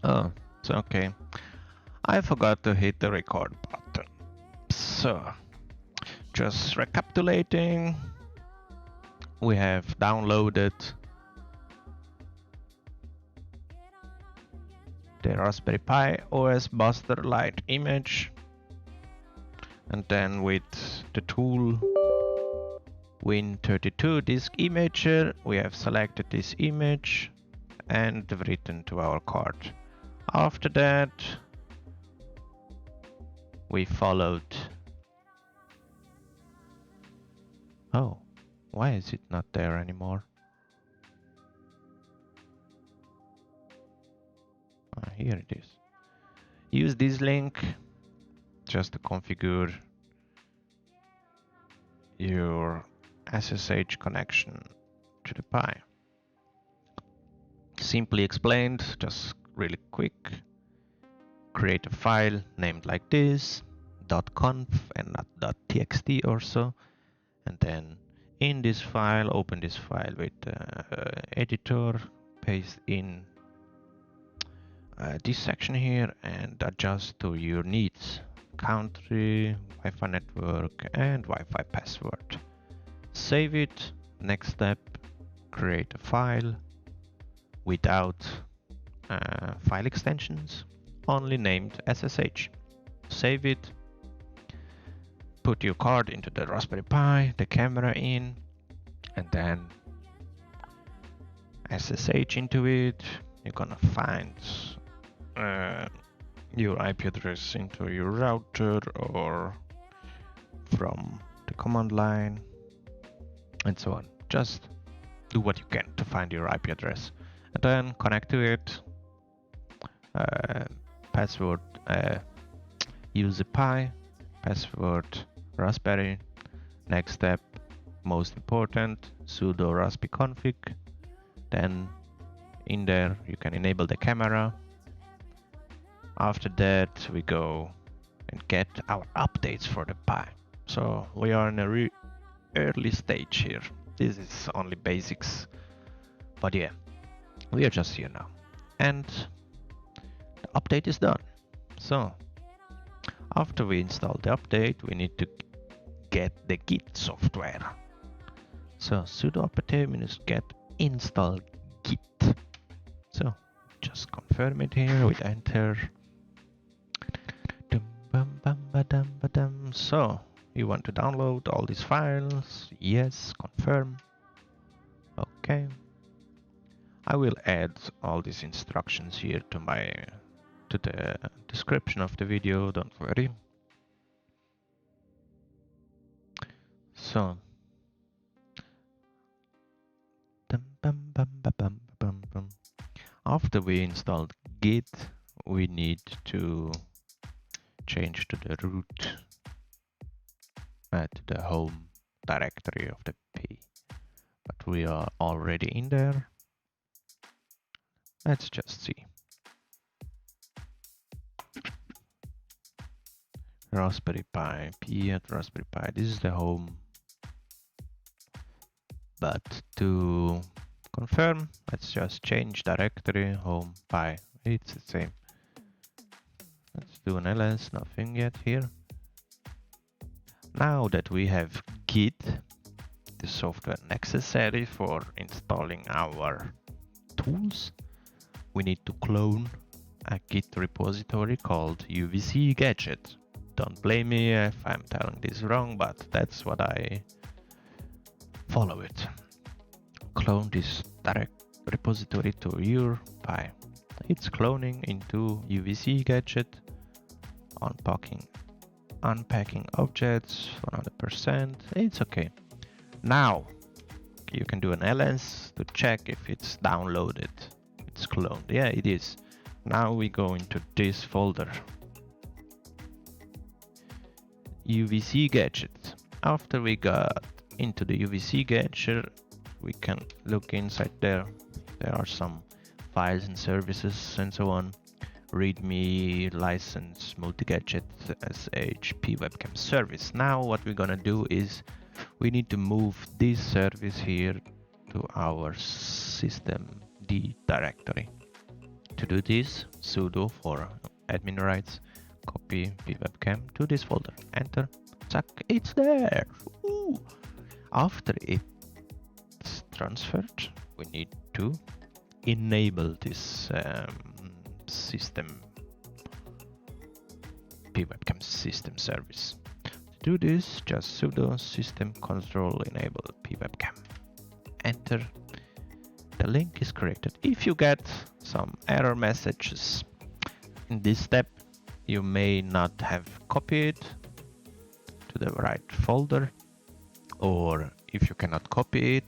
Oh, it's okay. I forgot to hit the record button. So, just recapitulating, we have downloaded the Raspberry Pi OS Buster Lite image, and then with the tool Win32 disk imager, we have selected this image and written to our card. After that, we followed. Oh, why is it not there anymore? Here it is. Use this link just to configure your SSH connection to the Pi. Simply explained, just really quick. Create a file named like this, .conf and not .txt also, and then in this file, open this file with editor, paste in this section here and adjust to your needs: country, Wi-Fi network, and Wi-Fi password. Save it. Next step, create a file without file extensions, only named SSH. Save it. Put your card into the Raspberry Pi, the camera in, and then SSH into it. You're gonna find your IP address into your router or from the command line and so on. Just do what you can to find your IP address and then connect to it. Password use a Pi, password Raspberry. Next step, most important, sudo raspi-config. Then in there you can enable the camera. After that we go and get our updates for the Pi. So we are in a early stage here. This is only basics, but yeah, we are just here now. And the update is done. So after we install the update, we need to get the Git software. So sudo apt-get install Git. So just confirm it here with enter. So you want to download all these files? Yes, confirm. Okay. I will add all these instructions here to the description of the video, don't worry. So after we installed Git, we need to change to the root to the home directory of the Pi, but we are already in there. Let's just see. Raspberry Pi, Pi at Raspberry Pi, this is the home. But to confirm, let's just change directory, home, Pi, it's the same. Let's do an ls, nothing yet here. Now that we have Git, the software necessary for installing our tools, we need to clone a Git repository called uvc-gadget. Don't blame me if I'm telling this wrong, but that's what I follow it. Clone this direct repository to your Pi. It's cloning into uvc-gadget, unpacking objects 100%. It's okay. Now you can do an ls to check if it's downloaded. It's cloned. Yeah, it is. Now we go into this folder, uvc-gadget. After we got into the uvc-gadget, we can look inside there. There are some files and services and so on. README, license, multi-gadget, sh, piwebcam.service. Now what we're gonna do is we need to move this service here to our systemd directory. To do this, sudo for admin rights, copy piwebcam to this folder, enter, zack, it's there. Ooh. After it's transferred, we need to enable this system piwebcam system service. To do this, just sudo systemctl enable piwebcam, enter. The link is corrected. If you get some error messages in this step, you may not have copied to the right folder, or if you cannot copy it,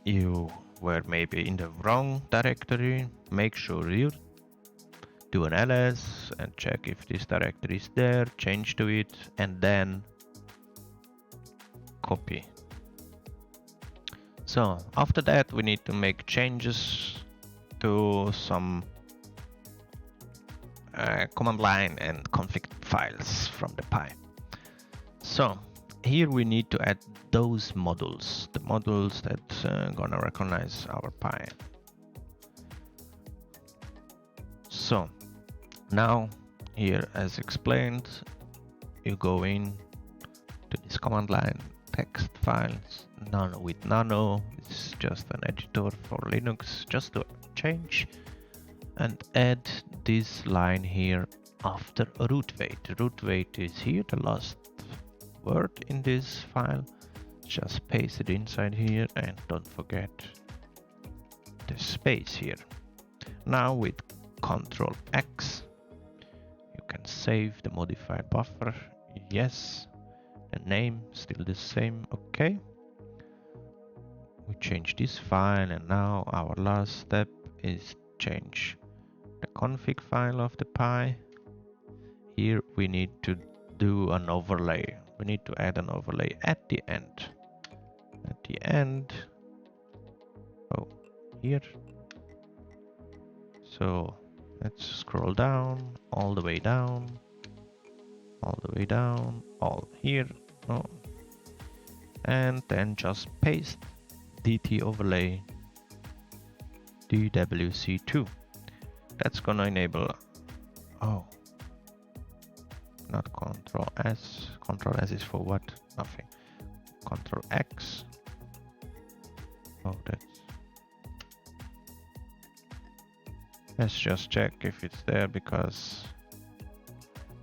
you were maybe in the wrong directory. Make sure you do an ls and check if this directory is there, change to it, and then copy. So after that, we need to make changes to some command line and config files from the Pi. So here we need to add those modules, the modules that gonna recognize our Pi. So now here, as explained, you go in to this command line text files, nano with nano. It's just an editor for Linux, just to change and add this line here after rootwait. Rootwait is here, the last word in this file. Just paste it inside here and don't forget the space here. Now with Ctrl X, you can save the modified buffer. Yes. The name still the same. Okay. We change this file, and now our last step is change the config file of the Pi. Here we need to do an overlay. We need to add an overlay at the end. At the end. Oh, here. So let's scroll down, all the way down, all the way down, all here. Oh. And then just paste dtoverlay dwc2. That's gonna enable, oh, not Control S. Control S is for what? Nothing. Control X. Oh, let's just check if it's there, because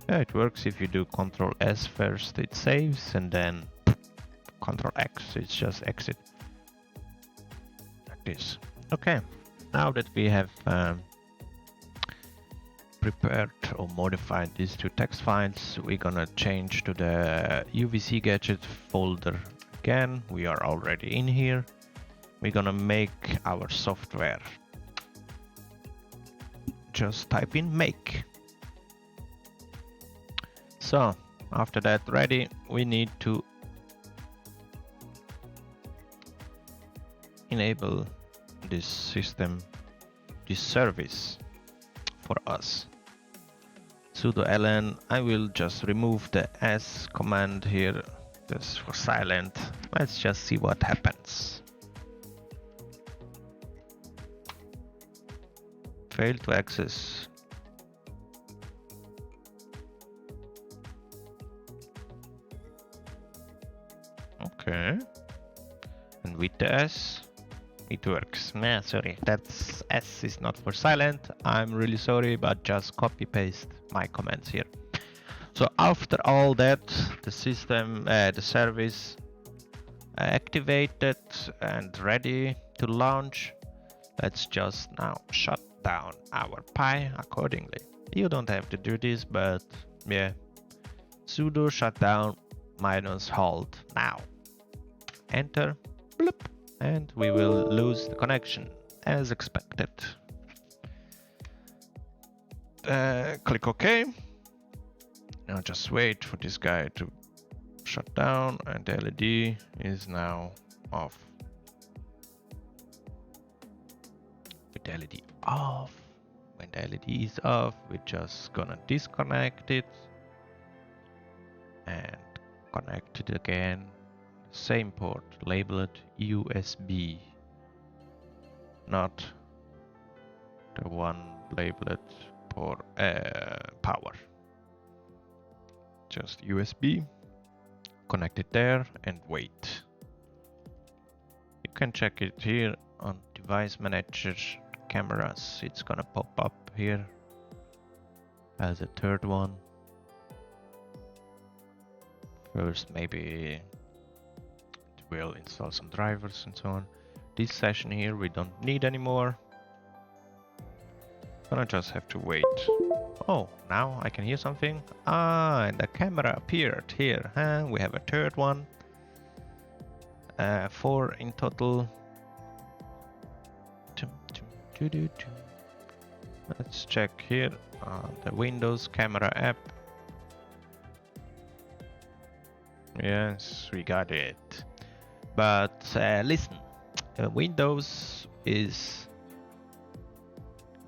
yeah, it works. If you do Control S first, it saves, and then Control X, it's just exit. Like this. Okay, now that we have prepared or modified these two text files, we're gonna change to the uvc-gadget folder again. We are already in here. We're gonna make our software. Just type in make. So after that ready, we need to enable this system, this service for us. Sudo ln, I will just remove the s command here, just for silent. Let's just see what happens. Fail to access. Okay. And with the S, it works. Nah, sorry, that's S is not for silent. I'm really sorry, but just copy paste my comments here. So after all that, the system, the service activated and ready to launch. Let's just now shut down our Pi accordingly. You don't have to do this, but yeah, sudo shutdown -halt now. Enter, bloop, and we will lose the connection as expected. Click OK. Now just wait for this guy to shut down, and the LED is now off. With the LED off, when the LED is off, we're just gonna disconnect it and connect it again. Same port, labeled USB, not the one label it for power. Just USB, connect it there and wait. You can check it here on device manager cameras. It's gonna pop up here as a third one. First, maybe it will install some drivers and so on. This session here we don't need anymore. Gonna just have to wait. Oh, now I can hear something. Ah, and the camera appeared here. Huh? We have a third one. 4 in total. Let's check here the Windows camera app. Yes, we got it. But listen, Windows is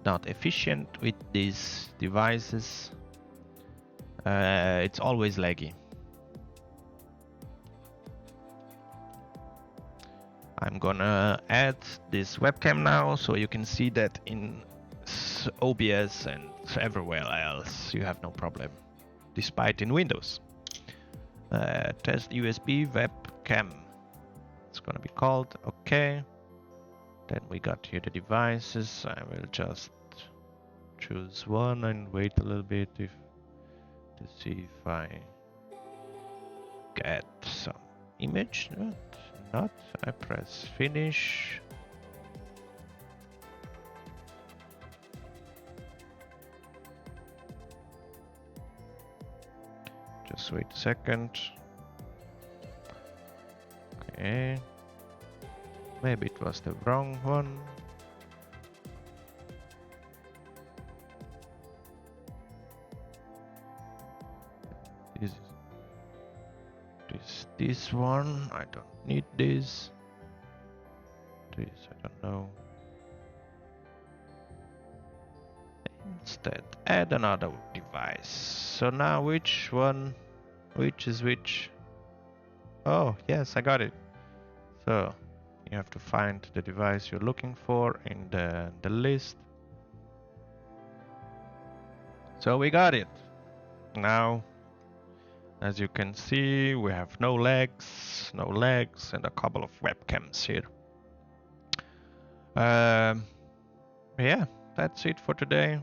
not efficient with these devices. It's always laggy. I'm gonna add this webcam now so you can see that in OBS and everywhere else you have no problem, despite in Windows. Test USB webcam, it's gonna be called. Okay, then we got here the devices. I will just choose one and wait a little bit to see if I get some image. Not. I press finish. Just wait a second. Okay. Maybe it was the wrong one. This one, I don't need this. This, I don't know. Instead, add another device. So now which one, which is which? Oh, yes, I got it. So you have to find the device you're looking for in the list. So we got it. Now, as you can see, we have no legs, and a couple of webcams here. Yeah, that's it for today.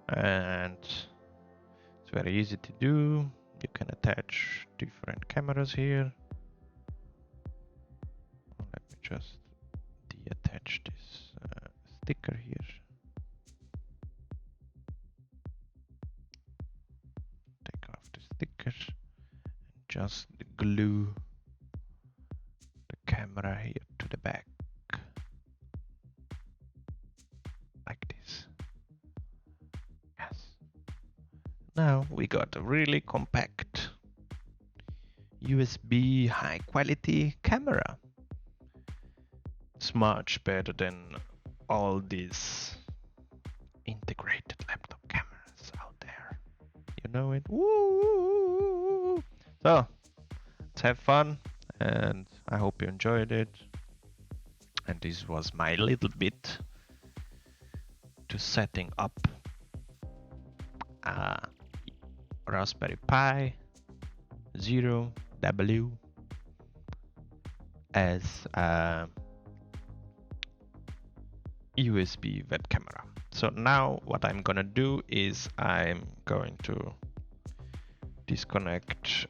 And it's very easy to do. You can attach different cameras here. Let me just deattach this sticker here. Take off the sticker and just glue the camera here to the back. Like this. Yes. Now we got a really compact USB high quality camera. It's much better than all these integrated laptop cameras out there. You know it. Woo! So let's have fun, and I hope you enjoyed it. And this was my little bit to setting up a Raspberry Pi 0W as a USB web camera. So now what I'm gonna do is I'm going to disconnect.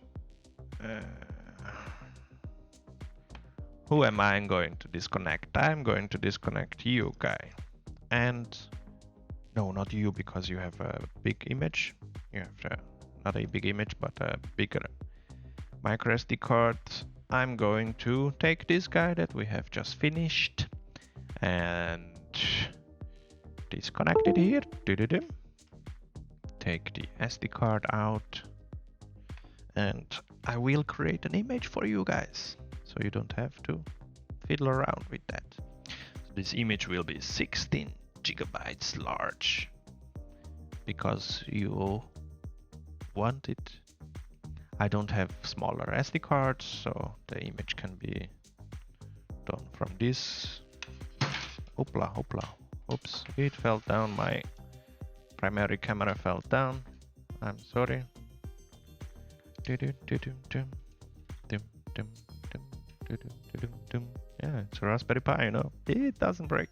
Who am I going to disconnect? I'm going to disconnect you, guy. And no, not you, because you have a big image. You have not a big image, but a bigger micro SD card. I'm going to take this guy that we have just finished and disconnect it here. Take the SD card out, and I will create an image for you guys, so you don't have to fiddle around with that. So this image will be 16 gigabytes large because you want it. I don't have smaller SD cards, so the image can be done from this. Hopla, hopla. Oops, it fell down. My primary camera fell down. I'm sorry. Yeah, it's a Raspberry Pi, you know. It doesn't break.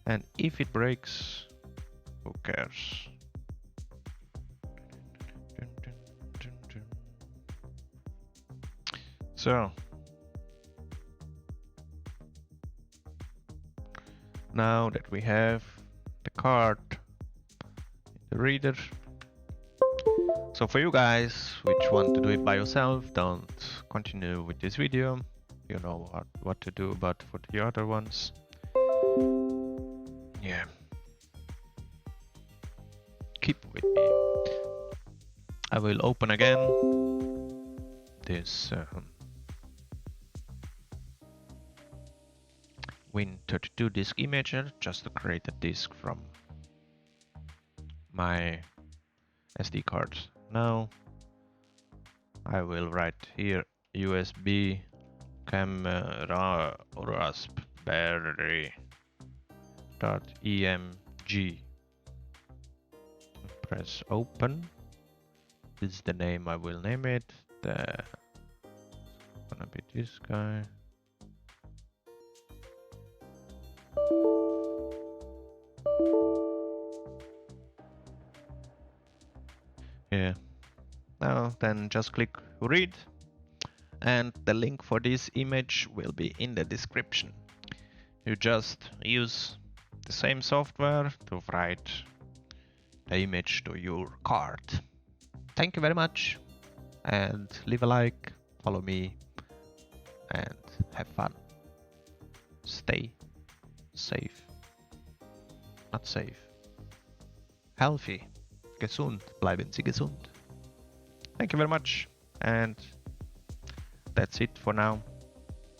And if it breaks, who cares? So now that we have the card in the reader, so for you guys which want to do it by yourself, don't continue with this video. You know what to do, but for the other ones, yeah, keep with me. I will open again this Win32 disk imager just to create a disk from my SD card. Now I will write here USB camera raspberry.emg. Press open. This is the name I will name it. It's gonna be this guy. Yeah. Now then just click read, and the link for this image will be in the description. You just use the same software to write the image to your card. Thank you very much, and leave a like, follow me, and have fun. Stay safe. Not safe. Healthy. Gesund. Bleiben Sie gesund. Thank you very much, and that's it for now.